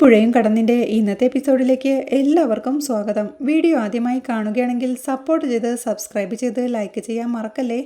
പുഴയും കടന്നിൻ്റെ ഇന്നത്തെ എപ്പിസോഡിലേക്ക് എല്ലാവർക്കും സ്വാഗതം. വീഡിയോ ആദ്യമായി കാണുകയാണെങ്കിൽ സപ്പോർട്ട് ചെയ്ത് സബ്സ്ക്രൈബ് ചെയ്ത് ലൈക്ക് ചെയ്യാൻ മറക്കല്ലേ.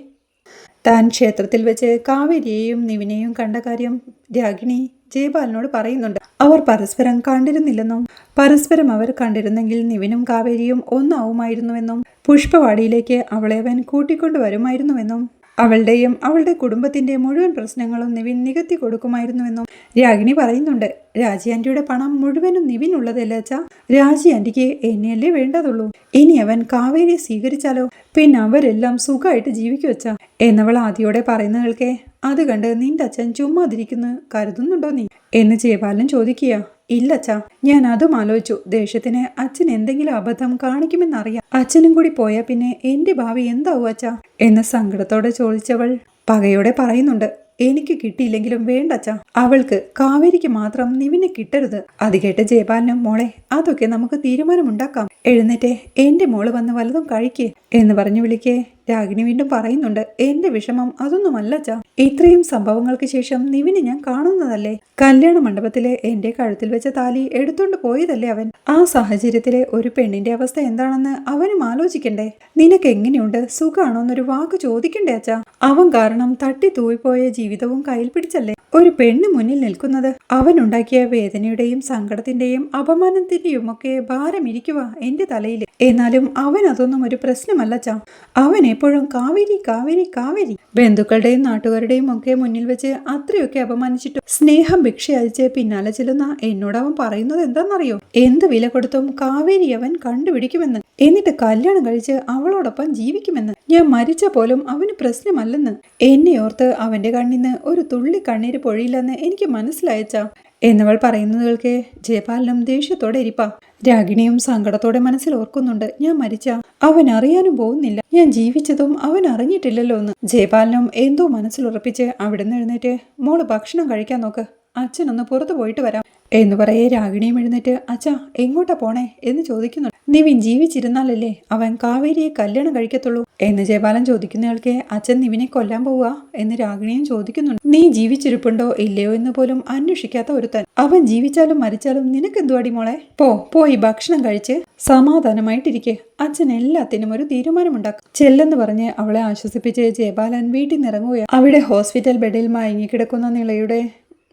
താൻ ക്ഷേത്രത്തിൽ വെച്ച് കാവേരിയെയും നിവിനെയും കണ്ട കാര്യം രാഗിണി ജയപാലിനോട് പറയുന്നുണ്ട്. അവർ പരസ്പരം കണ്ടിരുന്നില്ലെന്നും പരസ്പരം അവർ കണ്ടിരുന്നെങ്കിൽ നിവിനും കാവേരിയും ഒന്നാവുമായിരുന്നുവെന്നും പുഷ്പവാടിയിലേക്ക് അവളെ അവൻ കൂട്ടിക്കൊണ്ടു വരുമായിരുന്നുവെന്നും അവളുടെയും അവളുടെ കുടുംബത്തിന്റെ മുഴുവൻ പ്രശ്നങ്ങളും നിവിൻ നികത്തി കൊടുക്കുമായിരുന്നുവെന്നും രാഗിണി പറയുന്നുണ്ട്. രാജി ആന്റിയുടെ പണം മുഴുവനും നിവിനുള്ളതല്ലേ അച്ഛാ? രാജി ആന്റിക്ക് എന്നെയല്ലേ വേണ്ടതുള്ളൂ. ഇനി അവൻ കാവേരിയെ സ്വീകരിച്ചാലോ? പിന്നെ അവരെല്ലാം സുഖമായിട്ട് ജീവിക്കു വച്ചാ എന്നവൾ ആദ്യോടെ പറയുന്ന കേൾക്കേ അത് കണ്ട് നിന്റെ അച്ഛൻ ചുമ്മാതിരിക്കുന്നു കരുതുന്നുണ്ടോ നീ എന്ന് ജയപാലൻ ചോദിക്കുക. ഇല്ലച്ചാ, ഞാൻ അതും ആലോചിച്ചു. ദേഷ്യത്തിന് അച്ഛൻ എന്തെങ്കിലും അബദ്ധം കാണിക്കുമെന്നറിയാം. അച്ഛനും കൂടി പോയാൽ പിന്നെ എന്റെ ഭാവി എന്താവും അച്ഛാ എന്ന് സങ്കടത്തോടെ ചോദിച്ചവൾ പകയോടെ പറയുന്നുണ്ട്. എനിക്ക് കിട്ടിയില്ലെങ്കിലും വേണ്ടച്ചാ, അവൾക്ക് കാവേരിക്ക് മാത്രം നിവിനെ കിട്ടരുത്. അത് കേട്ട് ജയപാലനും മോളെ അതൊക്കെ നമുക്ക് തീരുമാനമുണ്ടാക്കാം. എഴുന്നേറ്റേ എന്റെ മോള് വന്ന് വല്ലതും കഴിക്കേ എന്ന് പറഞ്ഞു വിളിക്കേ രാഗിണി വീണ്ടും പറയുന്നുണ്ട്. എന്റെ വിഷമം അതൊന്നുമല്ലച്ചാ. ഇത്രയും സംഭവങ്ങൾക്ക് ശേഷം നിവിനെ ഞാൻ കാണുന്നതല്ലേ. കല്യാണ മണ്ഡപത്തിലെ എന്റെ കഴുത്തിൽ വെച്ച താലി എടുത്തോണ്ട് പോയതല്ലേ അവൻ. ആ സാഹചര്യത്തിലെ ഒരു പെണ്ണിന്റെ അവസ്ഥ എന്താണെന്ന് അവനും ആലോചിക്കണ്ടേ. നിനക്ക് എങ്ങനെയുണ്ട്, സുഖാണോന്നൊരു വാക്ക് ചോദിക്കണ്ടേ അച്ഛാ? അവൻ കാരണം തട്ടി തൂവിപ്പോയ ജീവിതവും കയ്യിൽ പിടിച്ചല്ലേ ഒരു പെണ്ണ് മുന്നിൽ നിൽക്കുന്നത്. അവനുണ്ടാക്കിയ വേദനയുടെയും സങ്കടത്തിന്റെയും അപമാനത്തിന്റെയും ഒക്കെ ഭാരമിരിക്കുക എന്റെ തലയിൽ. എന്നാലും അവൻ അതൊന്നും ഒരു പ്രശ്നമല്ലച്ചാ. അവൻ എപ്പോഴും കാവേരി കാവേരി കാവേരി. ബന്ധുക്കളുടെയും നാട്ടുകാരുടെയും ഒക്കെ മുന്നിൽ വെച്ച് അത്രയൊക്കെ അപമാനിച്ചിട്ടും സ്നേഹം ഭിക്ഷ അയച്ച് പിന്നാലെ ചെല്ലുന്ന എന്നോട് അവൻ പറയുന്നത് എന്താണെന്നറിയോ? എന്ത് വില കൊടുത്തും കാവേരി അവൻ കണ്ടുപിടിക്കുമെന്ന്, എന്നിട്ട് കല്യാണം കഴിച്ച് അവളോടൊപ്പം ജീവിക്കുമെന്ന്. ഞാൻ മരിച്ച പോലും അവന് പ്രശ്നമല്ലെന്ന്. എന്നെ ഓർത്ത് അവന്റെ കണ്ണിന്ന് ഒരു തുള്ളി കണ്ണീര് പൊഴിയില്ലെന്ന് എനിക്ക് മനസ്സിലായച്ചാ എന്നവൾ പറയുന്നതുകൾക്ക് ജയപാലനും ദേഷ്യത്തോടെ ഇരിപ്പാ. രാഗിണിയും സങ്കടത്തോടെ മനസ്സിൽ ഓർക്കുന്നുണ്ട്. ഞാൻ മരിച്ച അവൻ അറിയാനും പോകുന്നില്ല, ഞാൻ ജീവിച്ചതും അവൻ അറിഞ്ഞിട്ടില്ലല്ലോ എന്ന്. ജയപാലനും എന്തോ മനസ്സിലുറപ്പിച്ച് അവിടുന്ന് എഴുന്നേറ്റ് മോള് ഭക്ഷണം കഴിക്കാൻ നോക്ക്, അച്ഛനൊന്ന് പുറത്തു പോയിട്ട് വരാം എന്ന് പറയേ രാഗിണിയും എഴുന്നേറ്റ് അച്ഛാ എങ്ങോട്ടാ പോണേ എന്ന് ചോദിക്കുന്നു. നിവിൻ ജീവിച്ചിരുന്നാലല്ലേ അവൻ കാവേരിയെ കല്യാണം കഴിക്കത്തുള്ളൂ എന്ന് ജയപാലൻ ചോദിക്കുന്നയാൾക്ക് അച്ഛൻ നിവിനെ കൊല്ലാൻ പോവുക എന്ന് രാഗിണിയും ചോദിക്കുന്നുണ്ട്. നീ ജീവിച്ചിരിപ്പുണ്ടോ ഇല്ലയോ എന്ന് പോലും അന്വേഷിക്കാത്ത ഒരുത്തൻ. അവൻ ജീവിച്ചാലും മരിച്ചാലും നിനക്കെന്തുവാടി മോളെ? പോയി ഭക്ഷണം കഴിച്ച് സമാധാനമായിട്ടിരിക്കെ. അച്ഛൻ എല്ലാത്തിനും ഒരു തീരുമാനമുണ്ടാക്കും ചെല്ലെന്ന് പറഞ്ഞ് അവളെ ആശ്വസിപ്പിച്ച് ജയപാലൻ വീട്ടിൽ നിന്നിറങ്ങുകയാണ്. അവിടെ ഹോസ്പിറ്റൽ ബെഡിൽ മയങ്ങിക്കിടക്കുന്ന നിളയുടെ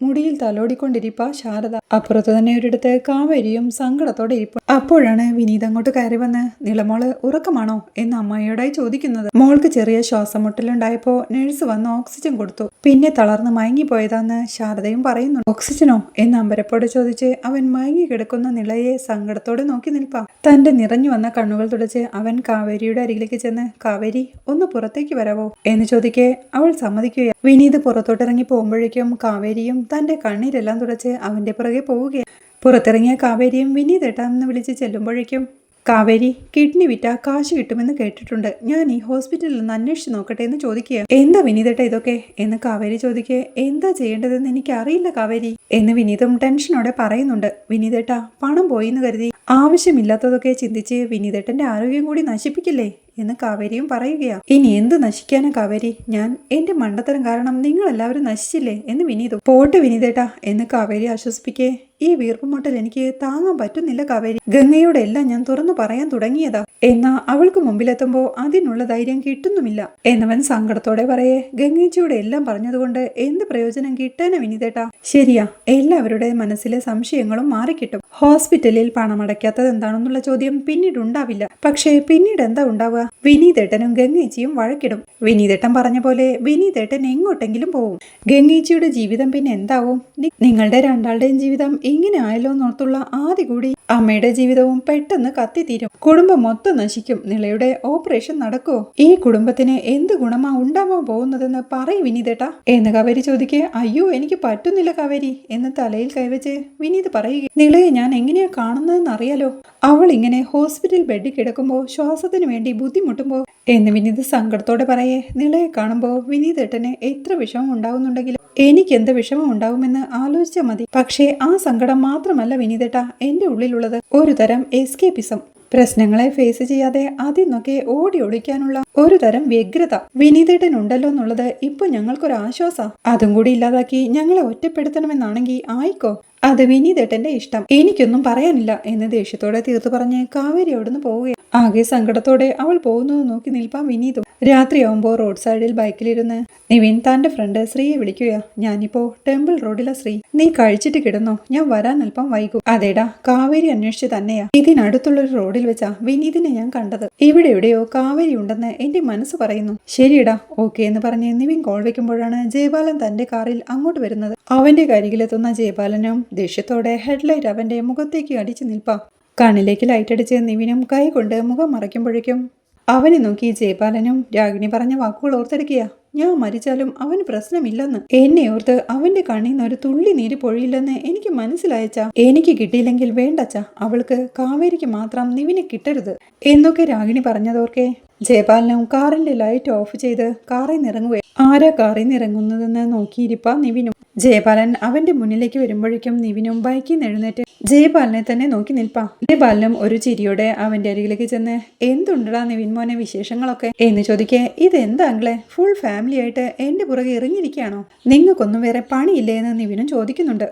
മുടിയിൽ തലോടിക്കൊണ്ടിരിപ്പ ശാരദ. അപ്പുറത്ത് തന്നെ ഒരിടത്ത് കാവേരിയും സങ്കടത്തോടെ ഇരിപ്പ. അപ്പോഴാണ് വിനീത് അങ്ങോട്ട് കയറി വന്ന് നിളമോള് ഉറക്കമാണോ എന്ന് അമ്മയോടായി ചോദിക്കുന്നത്. മോൾക്ക് ചെറിയ ശ്വാസം മുട്ടലുണ്ടായപ്പോ നഴ്സ് വന്ന് ഓക്സിജൻ കൊടുത്തു, പിന്നെ തളർന്ന് മയങ്ങിപ്പോയതാന്ന് ശാരദയും പറയുന്നു. ഓക്സിജനോ എന്ന് അമ്പരപ്പോടെ ചോദിച്ച് അവൻ മയങ്ങി കിടക്കുന്ന നിളയെ സങ്കടത്തോടെ നോക്കി നിൽപ്പാ. തന്റെ നിറഞ്ഞു വന്ന കണ്ണുകൾ തുടച്ച് അവൻ കാവേരിയുടെ അരികിലേക്ക് ചെന്ന് കാവേരി ഒന്ന് പുറത്തേക്ക് വരാവോ എന്ന് ചോദിക്കേ അവൾ സമ്മതിക്കുക. വിനീത് പുറത്തോട്ടിറങ്ങി പോകുമ്പോഴേക്കും കാവേരിയും തന്റെ കണ്ണീരെല്ലാം തുടച്ച് അവന്റെ പുറകെ പോവുകയാണ്. പുറത്തിറങ്ങിയ കാവേരിയും വിനീതേട്ടാന്ന് വിളിച്ച് ചെല്ലുമ്പോഴേക്കും കാവേരി കിഡ്നി വിറ്റ കാശ് കിട്ടുമെന്ന് കേട്ടിട്ടുണ്ട്, ഞാൻ ഈ ഹോസ്പിറ്റലിൽ നിന്ന് അന്വേഷിച്ച് നോക്കട്ടെ എന്ന് ചോദിക്കുക. എന്താ വിനീതേട്ട ഇതൊക്കെ എന്ന് കാവേരി ചോദിക്കുക. എന്താ ചെയ്യേണ്ടതെന്ന് എനിക്ക് അറിയില്ല കാവേരി എന്ന് വിനീതും ടെൻഷനോടെ പറയുന്നുണ്ട്. വിനീതേട്ട പണം പോയിന്ന് കരുതി ആവശ്യമില്ലാത്തതൊക്കെ ചിന്തിച്ച് വിനീതേട്ടന്റെ ആരോഗ്യം കൂടി നശിപ്പിക്കില്ലേ എന്ന് കാവേരിയും പറയുകയാ. ഇനി എന്ത് നശിക്കാനാ കാവേരി, ഞാൻ എന്റെ മണ്ടത്തരം കാരണം നിങ്ങൾ എല്ലാവരും നശിച്ചില്ലേ എന്ന് വിനീതു. പോട്ടെ വിനീതേട്ടാ എന്ന് കാവേരി ആശ്വസിപ്പിക്കേ. ഈ വീർപ്പുമുട്ടൽ എനിക്ക് താങ്ങാൻ പറ്റുന്നില്ല കാവേരി. ഗംഗയോടെ എല്ലാം ഞാൻ തുറന്നു പറയാൻ തുടങ്ങിയതാ, എന്നാ അവൾക്ക് മുമ്പിലെത്തുമ്പോ അതിനുള്ള ധൈര്യം കിട്ടുന്നുമില്ല എന്നവൻ സങ്കടത്തോടെ പറയേ. ഗംഗേച്ചിയുടെ എല്ലാം പറഞ്ഞതുകൊണ്ട് എന്ത് പ്രയോജനം കിട്ടാനാ വിനീതേട്ടാ? ശരിയാ, എല്ലാവരുടെ മനസ്സിലെ സംശയങ്ങളും മാറിക്കിട്ടും. ഹോസ്പിറ്റലിൽ പണമടയ്ക്കാത്തത് എന്താണെന്നുള്ള ചോദ്യം പിന്നീട് ഉണ്ടാവില്ല. പക്ഷേ പിന്നീട് എന്താ ഉണ്ടാവുക? വിനീതേട്ടനും ഗംഗേച്ചിയും വഴക്കിടും. വിനീതേട്ടൻ പറഞ്ഞ പോലെ വിനീതേട്ടൻ എങ്ങോട്ടെങ്കിലും പോവും. ഗംഗേച്ചിയുടെ ജീവിതം പിന്നെ എന്താവും? നിങ്ങളുടെ രണ്ടാളുടെയും ജീവിതം ഇങ്ങനെ ആയല്ലോ എന്നോർത്തുള്ള ആദ്യ കൂടി അമ്മയുടെ ജീവിതവും പെട്ടെന്ന് കത്തിത്തീരും. കുടുംബം മൊത്തം നശിക്കും. നിളയുടെ ഓപ്പറേഷൻ നടക്കുവോ? ഈ കുടുംബത്തിന് എന്ത് ഗുണമാ ഉണ്ടാവാൻ പോകുന്നതെന്ന് പറയും വിനീതേട്ടാ എന്ന് കാവേരി ചോദിക്കേ. അയ്യോ എനിക്ക് പറ്റുന്നില്ല കാവേരി എന്ന് തലയിൽ കൈവച്ച് വിനീത് പറയുക. നിളയെ ഞാൻ എങ്ങനെയാ കാണുന്നതെന്ന് അറിയാലോ. അവൾ ഇങ്ങനെ ഹോസ്പിറ്റൽ ബെഡിൽ കിടക്കുമ്പോ ശ്വാസത്തിന് വേണ്ടി ബുദ്ധിമുട്ടുമ്പോ എന്ന് വിനീത് സങ്കടത്തോടെ പറയേ. നിളയെ കാണുമ്പോ വിനീതേട്ടന് എത്ര വിഷമം ഉണ്ടാവുന്നുണ്ടെങ്കിലും എനിക്ക് എന്ത് വിഷമം ഉണ്ടാവുമെന്ന് ആലോചിച്ചാൽ മതി. പക്ഷേ ആ സങ്കടം മാത്രമല്ല വിനീതേട്ട എന്റെ ഉള്ളിലുള്ളത്, ഒരു തരം എസ്കേപ്പിസം. പ്രശ്നങ്ങളെ ഫേസ് ചെയ്യാതെ അതിൽ നിന്നൊക്കെ ഓടി ഒളിക്കാനുള്ള ഒരു തരം വ്യഗ്രത വിനീതേട്ടനുണ്ടല്ലോ എന്നുള്ളത് ഇപ്പൊ ഞങ്ങൾക്കൊരു ആശ്വാസ. അതും കൂടി ഇല്ലാതാക്കി ഞങ്ങളെ ഒറ്റപ്പെടുത്തണമെന്നാണെങ്കിൽ ആയിക്കോ. അത് വിനീതേട്ടന്റെ ഇഷ്ടം, എനിക്കൊന്നും പറയാനില്ല എന്ന് ദേഷ്യത്തോടെ തീർത്തു പറഞ്ഞ് കാവേരി അവിടുന്ന് പോവുകയാണ്. ആകെ സങ്കടത്തോടെ അവൾ പോകുന്നത് നോക്കി നിൽപ്പാൻ വിനീതും. രാത്രിയാവുമ്പോൾ റോഡ് സൈഡിൽ ബൈക്കിലിരുന്ന് നിവിൻ തന്റെ ഫ്രണ്ട് ശ്രീയെ വിളിക്കുക. ഞാനിപ്പോ ടെമ്പിൾ റോഡിലെ ശ്രീ, നീ കഴിച്ചിട്ട് കിടന്നോ, ഞാൻ വരാൻ അല്പം വൈകും. അതേടാ, കാവേരി അന്വേഷിച്ച് തന്നെയാ ഇതിനടുത്തുള്ളൊരു റോഡിൽ വെച്ചാ വിനീതിനെ ഞാൻ കണ്ടത്. ഇവിടെ എവിടെയോ കാവേരി ഉണ്ടെന്ന് എന്റെ മനസ്സ് പറയുന്നു. ശരിയടാ, ഓക്കെ എന്ന് പറഞ്ഞ് നിവിൻ കോൾ വെക്കുമ്പോഴാണ് ജയപാലൻ തന്റെ കാറിൽ അങ്ങോട്ട് വരുന്നത്. അവന്റെ കരികിലെത്തുന്ന ജയപാലനും ദേഷ്യത്തോടെ ഹെഡ്ലൈറ്റ് അവന്റെ മുഖത്തേക്ക് അടിച്ചു നിൽപ്പാ. കണ്ണിലേക്ക് ലൈറ്റടിച്ച് നിവിനും കൈ കൊണ്ട് മുഖം മറയ്ക്കുമ്പോഴേക്കും അവനെ നോക്കി ജയപാലനും രാഗിണി പറഞ്ഞ വാക്കുകൾ ഓർത്തെടുക്കുക. ഞാൻ മരിച്ചാലും അവന് പ്രശ്നമില്ലെന്ന്, എന്നെ ഓർത്ത് അവന്റെ കണ്ണീന്ന് ഒരു തുള്ളി നീര് പൊഴിയില്ലെന്ന് എനിക്ക് മനസ്സിലായച്ചാ. എനിക്ക് കിട്ടിയില്ലെങ്കിൽ വേണ്ടച്ചാ, അവൾക്ക് കാവേരിക്ക് മാത്രം നിവിനെ കിട്ടരുത് എന്നൊക്കെ രാഗിണി പറഞ്ഞതോർക്കെ ജയപാലനും കാറിന്റെ ലൈറ്റ് ഓഫ് ചെയ്ത് കാറിൽ നിറങ്ങുക. ആരാ കാറിൽ നിറങ്ങുന്നതെന്ന് നോക്കിയിരിപ്പാ നിവിനും. ജയപാലൻ അവന്റെ മുന്നിലേക്ക് വരുമ്പോഴേക്കും നിവിനും ബൈക്കിൽ നിന്ന് എഴുന്നേറ്റ് ജയപാലനെ തന്നെ നോക്കി നിൽപ്പാ. ജയപാലനും ഒരു ചിരിയോടെ അവന്റെ അരികിലേക്ക് ചെന്ന് എന്തുണ്ടടാ നിവിൻ മോനെ വിശേഷങ്ങളൊക്കെ എന്ന് ചോദിക്കേ. ഇതെന്താ അങ്കിളെ, ഫുൾ ഫാമിലി ആയിട്ട് എന്റെ പുറകെ ഇറങ്ങിയിരിക്കുകയാണോ, നിങ്ങൾക്കൊന്നും വേറെ പണിയില്ലേ എന്ന് നിവിനും ചോദിക്കുന്നുണ്ട്.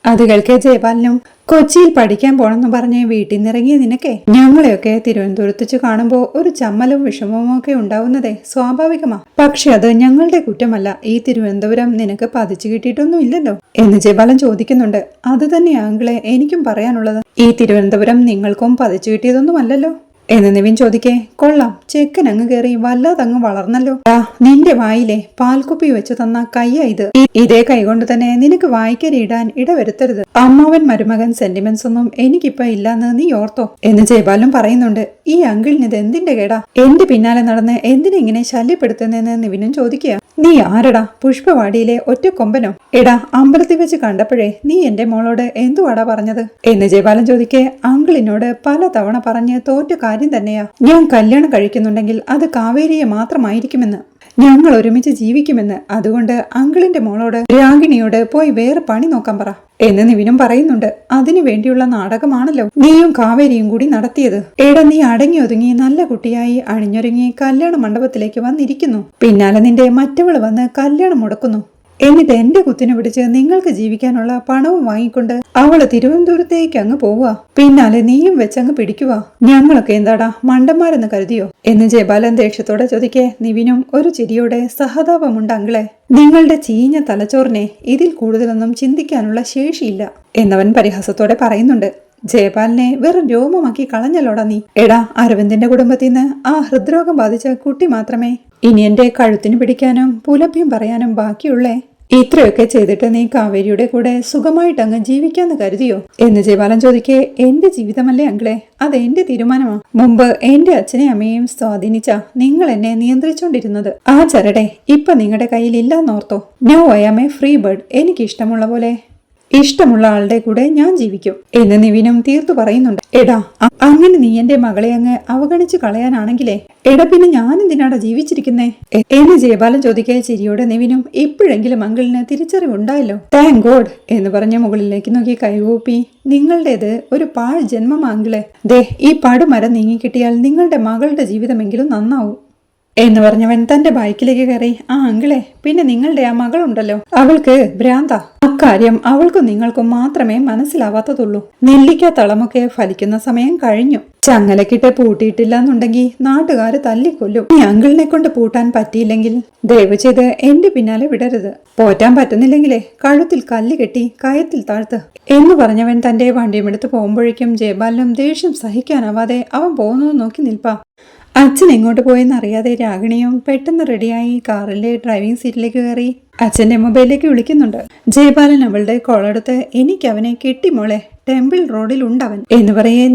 അത് കേൾക്കെ ജയപാലനും കൊച്ചിയിൽ പഠിക്കാൻ പോണെന്ന് പറഞ്ഞ് വീട്ടിൽ നിന്നിറങ്ങിയ നിനക്കെ ഞങ്ങളെയൊക്കെ തിരുവനന്തപുരത്ത് വെച്ച് കാണുമ്പോൾ ഒരു ചമ്മലും വിഷമവും ഒക്കെ ഉണ്ടാവുന്നതേ സ്വാഭാവികമാ. പക്ഷെ അത് ഞങ്ങളുടെ കുറ്റമല്ല. ഈ തിരുവനന്തപുരം നിനക്ക് പതിച്ചു കിട്ടിയിട്ടൊന്നും ഇല്ലല്ലോ എന്ന് ജയപാലൻ ചോദിക്കുന്നുണ്ട്. അത് തന്നെയാ അങ്കിളെ എനിക്കും പറയാനുള്ളത്. ഈ തിരുവനന്തപുരം നിങ്ങൾക്കും പതിച്ചു കിട്ടിയതൊന്നുമല്ലല്ലോ എന്ന് നിവിൻ ചോദിക്കേ. കൊള്ളാം, ചെക്കൻ അങ്ങ് കയറി വല്ലാതങ്ങ് വളർന്നല്ലോ. നിന്റെ വായിലെ പാൽക്കുപ്പി വെച്ച് തന്ന കയ്യ ഇത്. ഇതേ കൈകൊണ്ട് തന്നെ നിനക്ക് വായിക്കരിയിടാൻ ഇടവരുത്തരുത്. അമ്മാവൻ മരുമകൻ സെന്റിമെന്റ്സ് ഒന്നും എനിക്കിപ്പോ ഇല്ലാന്ന് നീ ഓർത്തോ എന്ന് ജയപാലും പറയുന്നുണ്ട്. ഈ അങ്കിളിന് ഇത് എന്തിന്റെ കേടാ, എന്റെ പിന്നാലെ നടന്ന് എന്തിനെങ്ങനെ ശല്യപ്പെടുത്തുന്നെന്ന് നിവിനും ചോദിക്കുക. നീ ആരടാ, പുഷ്പവാടിയിലെ ഒറ്റ കൊമ്പനോ? എടാ, അമ്പലത്തിൽ വെച്ച് കണ്ടപ്പോഴേ നീ എന്റെ മോളോട് എന്തുവാടാ പറഞ്ഞത് എന്ന് ജയപാലൻ ചോദിക്കേ. അങ്കിളിനോട് പല തവണ പറഞ്ഞ് തോറ്റ കാര്യം തന്നെയാ. ഞാൻ കല്യാണം കഴിക്കുന്നുണ്ടെങ്കിൽ അത് കാവേരിയെ മാത്രമായിരിക്കുമെന്ന്, ഞങ്ങൾ ഒരുമിച്ച് ജീവിക്കുമെന്ന്. അതുകൊണ്ട് അങ്കിളിന്റെ മോളോട് രാഗിണിയോട് പോയി വേറെ പണി നോക്കാൻ പറ എന്ന് നിവിനും പറയുന്നുണ്ട്. അതിനു വേണ്ടിയുള്ള നാടകമാണല്ലോ നീയും കാവേരിയും കൂടി നടത്തിയത്. എടാ, നീ അടങ്ങി ഒതുങ്ങി നല്ല കുട്ടിയായി അണിഞ്ഞൊരുങ്ങി കല്യാണ മണ്ഡപത്തിലേക്ക് വന്നിരിക്കുന്നു. പിന്നാലെ നിന്റെ മറ്റവള് വന്ന് കല്യാണം മുടക്കുന്നു. എന്നിട്ട് എന്റെ കുത്തിനെ പിടിച്ച് നിങ്ങൾക്ക് ജീവിക്കാനുള്ള പണവും വാങ്ങിക്കൊണ്ട് അവള് തിരുവനന്തപുരത്തേക്ക് അങ്ങ് പോവുക. പിന്നാലെ നീയും വെച്ചങ്ങ് പിടിക്കുക. ഞങ്ങളൊക്കെ എന്താടാ മണ്ടന്മാരെന്ന് കരുതിയോ എന്ന് ജയപാലൻ ദേഷ്യത്തോടെ ചോദിക്കേ. നിവിനും ഒരു ചിരിയോടെ സഹതാപമുണ്ട് അങ്കിളെ, നിങ്ങളുടെ ചീഞ്ഞ തലച്ചോറിനെ ഇതിൽ കൂടുതലൊന്നും ചിന്തിക്കാനുള്ള ശേഷിയില്ല എന്നവൻ പരിഹാസത്തോടെ പറയുന്നുണ്ട്. ജയപാലിനെ വെറും രോമമാക്കി കളഞ്ഞല്ലോടാ നീ. എടാ, അരവിന്ദിന്റെ കുടുംബത്തിൽ നിന്ന് ആ ഹൃദ്രോഗം ബാധിച്ച കുട്ടി മാത്രമേ ഇനി എന്റെ കഴുത്തിന് പിടിക്കാനും പുലഭ്യം പറയാനും ബാക്കിയുള്ളേ. ഇത്രയൊക്കെ ചെയ്തിട്ട് നീ കാവേരിയുടെ കൂടെ സുഖമായിട്ടങ്ങ് ജീവിക്കാന്ന് കരുതിയോ എന്ന് ജയപാലൻ ചോദിക്കേ. എന്റെ ജീവിതമല്ലേ അങ്കിളെ, അത് എന്റെ തീരുമാനമാ. മുമ്പ് എന്റെ അച്ഛനെയും അമ്മയെയും സ്വാധീനിച്ച നിങ്ങൾ എന്നെ നിയന്ത്രിച്ചോണ്ടിരുന്നത് ആ ചരടെ ഇപ്പൊ നിങ്ങളുടെ കയ്യിൽ ഇല്ലാന്നോർത്തോ. No, I am a free bird. എനിക്ക് ഇഷ്ടമുള്ള പോലെ ഇഷ്ടമുള്ള ആളുടെ കൂടെ ഞാൻ ജീവിക്കും എന്ന് നിവിനും തീർത്തു പറയുന്നുണ്ട്. എടാ, അങ്ങനെ നീ എന്റെ മകളെ അങ്ങ് അവഗണിച്ചു കളയാനാണെങ്കിലേ എടാ പിന്നെ ഞാൻ എന്തിനാടാ ജീവിച്ചിരിക്കുന്നേ എന്ന് ജയപാലൻ ചോദിക്കേ. ചിരിയോടെ നിവിനും ഇപ്പോഴെങ്കിലും അങ്കിളിന് തിരിച്ചറിവുണ്ടായല്ലോ. താങ്ക് ഗോഡ് എന്ന് പറഞ്ഞ മുകളിലേക്ക് നോക്കി കൈകൂപ്പി. നിങ്ങളുടേത് ഒരു പാഴ് ജന്മമാങ്കിളെ. ദേ, ഈ പടുമരം നീങ്ങിക്കിട്ടിയാൽ നിങ്ങളുടെ മകളുടെ ജീവിതമെങ്കിലും നന്നാവും എന്ന് പറഞ്ഞവൻ തന്റെ ബൈക്കിലേക്ക് കയറി. ആ അങ്കിളെ, പിന്നെ നിങ്ങളുടെ ആ മകളുണ്ടല്ലോ, അവൾക്ക് ഭ്രാന്ത. അക്കാര്യം അവൾക്കും നിങ്ങൾക്കും മാത്രമേ മനസ്സിലാവാത്തതുള്ളൂ. നെല്ലിക്ക തളമൊക്കെ ഫലിക്കുന്ന സമയം കഴിഞ്ഞു. ചങ്ങലക്കിട്ട് പൂട്ടിയിട്ടില്ല എന്നുണ്ടെങ്കിൽ നാട്ടുകാര് തല്ലിക്കൊല്ലും. ഈ അങ്കിളിനെ കൊണ്ട് പൂട്ടാൻ പറ്റിയില്ലെങ്കിൽ ദയവ് ചെയ്ത് എന്റെ പിന്നാലെ വിടരുത്. പോറ്റാൻ പറ്റുന്നില്ലെങ്കിലേ കഴുത്തിൽ കല്ല് കെട്ടി കയത്തിൽ താഴ്ത്ത് എന്ന് പറഞ്ഞവൻ തന്റെ വണ്ടിയുമെടുത്ത് പോകുമ്പോഴേക്കും ജയപാലനും ദേഷ്യം സഹിക്കാനാവാതെ അവൻ പോകുന്നത് നോക്കി നിൽപ്പാ. അച്ഛൻ എങ്ങോട്ട് പോയെന്നറിയാതെ രാഗിണിയും പെട്ടെന്ന് റെഡിയായി കാറിന്റെ ഡ്രൈവിംഗ് സീറ്റിലേക്ക് കയറി അച്ഛന്റെ മൊബൈലിലേക്ക് വിളിക്കുന്നുണ്ട്. ജയപാലൻ അവളുടെ കോളെടുത്ത് എനിക്ക് അവനെ കെട്ടിമോളെ, ടെമ്പിൾ റോഡിൽ ഉണ്ടവൻ എന്ന് പറയേ.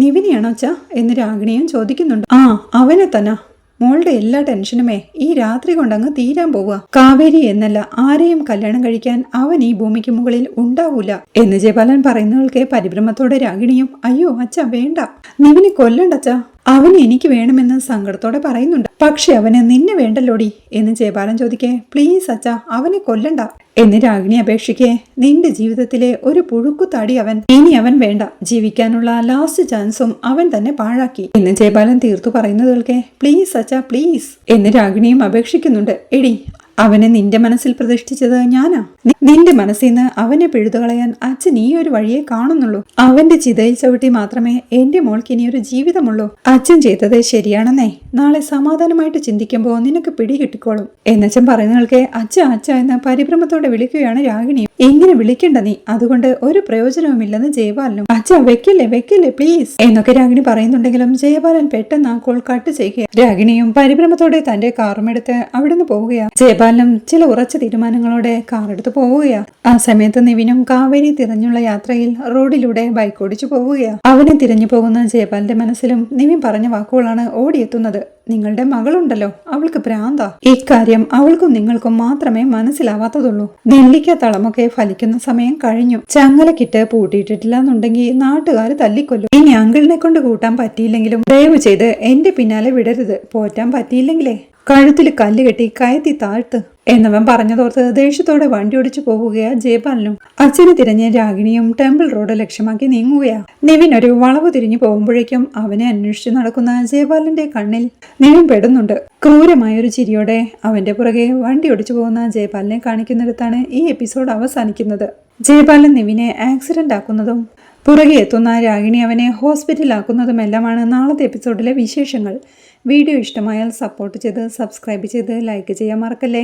നിവിനെയാണോ അച്ഛാ എന്ന് രാഗിണിയും ചോദിക്കുന്നുണ്ട്. ആ, അവനെ തന്നെ. മോളുടെ എല്ലാ ടെൻഷനുമേ ഈ രാത്രി കൊണ്ടങ്ങ് തീരാൻ പോവുക. കാവേരി എന്നല്ല ആരെയും കല്യാണം കഴിക്കാൻ അവൻ ഈ ഭൂമിക്ക് മുകളിൽ ഉണ്ടാവൂല എന്ന് ജയപാലൻ പറയുന്നവൾക്ക് പരിഭ്രമത്തോടെ രാഗിണിയും അയ്യോ അച്ഛാ വേണ്ട, നിവിനെ കൊല്ലണ്ടച്ചാ, അവന് എനിക്ക് വേണമെന്ന് സങ്കടത്തോടെ പറയുന്നുണ്ട്. പക്ഷെ അവന് നിന്നെ വേണ്ടല്ലോടി എന്ന് ജയപാലൻ ചോദിക്കേ. പ്ലീസ് അച്ഛാ, അവനെ കൊല്ലണ്ട എന്ന് രാഗിണി അപേക്ഷിക്കേ. നിന്റെ ജീവിതത്തിലെ ഒരു പുഴുക്കുത്താടി അവൻ. ഇനി അവൻ വേണ്ട, ജീവിക്കാനുള്ള ലാസ്റ്റ് ചാൻസും അവൻ തന്നെ പാഴാക്കി എന്ന് ജയപാലൻ തീർത്തു പറയുന്നത് കേൾക്കേ. പ്ലീസ് അച്ഛാ പ്ലീസ് എന്ന് രാഗിണിയും അപേക്ഷിക്കുന്നുണ്ട്. എടി, അവനെ നിന്റെ മനസ്സിൽ പ്രതിഷ്ഠിച്ചത് ഞാനാ. നിന്റെ മനസ്സിൽ നിന്ന് അവനെ പിഴുതുകളയാൻ അച്ഛൻ ഈ ഒരു വഴിയെ കാണുന്നുള്ളൂ. അവന്റെ ചിതയിൽ ചവിട്ടി മാത്രമേ എന്റെ മോൾക്ക് ഇനിയൊരു ജീവിതമുള്ളൂ. അച്ഛൻ ചെയ്തത് ശരിയാണെന്നേ നാളെ സമാധാനമായിട്ട് ചിന്തിക്കുമ്പോൾ നിനക്ക് പിടികിട്ടിക്കോളും എന്നച്ഛൻ പറയുന്നവൾക്ക് അച്ഛ അച്ഛ എന്ന് പരിഭ്രമത്തോടെ വിളിക്കുകയാണ് രാഗിണിയും. ഇങ്ങനെ വിളിക്കണ്ട നീ, അതുകൊണ്ട് ഒരു പ്രയോജനവുമില്ലെന്ന് ജയപാലനും. അച്ഛ വെക്കില്ലേ വെക്കില്ലേ പ്ലീസ് എന്നൊക്കെ രാഗിണി പറയുന്നുണ്ടെങ്കിലും ജയപാലൻ പെട്ടെന്ന് ആ കോൾ കട്ട് ചെയ്യുക. രാഗിണിയും പരിഭ്രമത്തോടെ തന്റെ കാറുമെടുത്ത് അവിടുന്ന് പോവുകയാ. ജയപാലനും ചില ഉറച്ച തീരുമാനങ്ങളോടെ കാറെടുത്ത് പോവുകയാ. ആ സമയത്ത് നിവിനും കാവേരി തിരഞ്ഞുള്ള യാത്രയിൽ റോഡിലൂടെ ബൈക്ക് ഓടിച്ചു പോവുകയാ. അവനെ തിരഞ്ഞു പോകുന്ന ജയപാലന്റെ മനസ്സിലും നിവിൻ പറഞ്ഞ വാക്കുകളാണ് ഓടിയെത്തുന്നത്. നിങ്ങളുടെ മകളുണ്ടല്ലോ, അവൾക്ക് ഭ്രാന്താ. ഇക്കാര്യം അവൾക്കും നിങ്ങൾക്കും മാത്രമേ മനസ്സിലാവാത്തതുള്ളൂ. നെല്ലിക്ക തളമൊക്കെ ഫലിക്കുന്ന സമയം കഴിഞ്ഞു. ചങ്ങലക്കിട്ട് പൂട്ടിയിട്ടിട്ടില്ല എന്നുണ്ടെങ്കിൽ നാട്ടുകാർ തല്ലിക്കൊല്ലും. ഇനി അങ്കിളിനെ കൊണ്ട് കൂട്ടാൻ പറ്റിയില്ലെങ്കിലും ദയവ് ചെയ്ത് എന്റെ പിന്നാലെ വിടരുത്. പോറ്റാൻ പറ്റിയില്ലെങ്കിലേ കഴുത്തിൽ കല്ല് കെട്ടി കയറ്റി താഴ്ത്ത് എന്നവൻ പറഞ്ഞതോർത്ത് ദേഷ്യത്തോടെ വണ്ടി ഓടിച്ചു പോവുകയാ ജയപാലനും. അച്ഛനെ തിരഞ്ഞ് രാഗിണിയും ടെമ്പിൾ റോഡ് ലക്ഷ്യമാക്കി നീങ്ങുകയാ. നിവിൻ ഒരു വളവ് തിരിഞ്ഞു പോകുമ്പോഴേക്കും അവനെ അന്വേഷിച്ചു നടക്കുന്ന ജയപാലന്റെ കണ്ണിൽ നിവിൻ പെടുന്നുണ്ട്. ക്രൂരമായൊരു ചിരിയോടെ അവന്റെ പുറകെ വണ്ടി ഓടിച്ചു പോകുന്ന ജയപാലനെ കാണിക്കുന്നിടത്താണ് ഈ എപ്പിസോഡ് അവസാനിക്കുന്നത്. ജയപാലൻ നിവിനെ ആക്സിഡന്റ് ആക്കുന്നതും പുറകെ എത്തുന്ന രാഗിണി അവനെ ഹോസ്പിറ്റലാക്കുന്നതുമെല്ലാമാണ് നാളത്തെ എപ്പിസോഡിലെ വിശേഷങ്ങൾ. വീഡിയോ ഇഷ്ടമായാൽ സപ്പോർട്ട് ചെയ്ത് സബ്സ്ക്രൈബ് ചെയ്ത് ലൈക്ക് ചെയ്യാൻ മറക്കല്ലേ.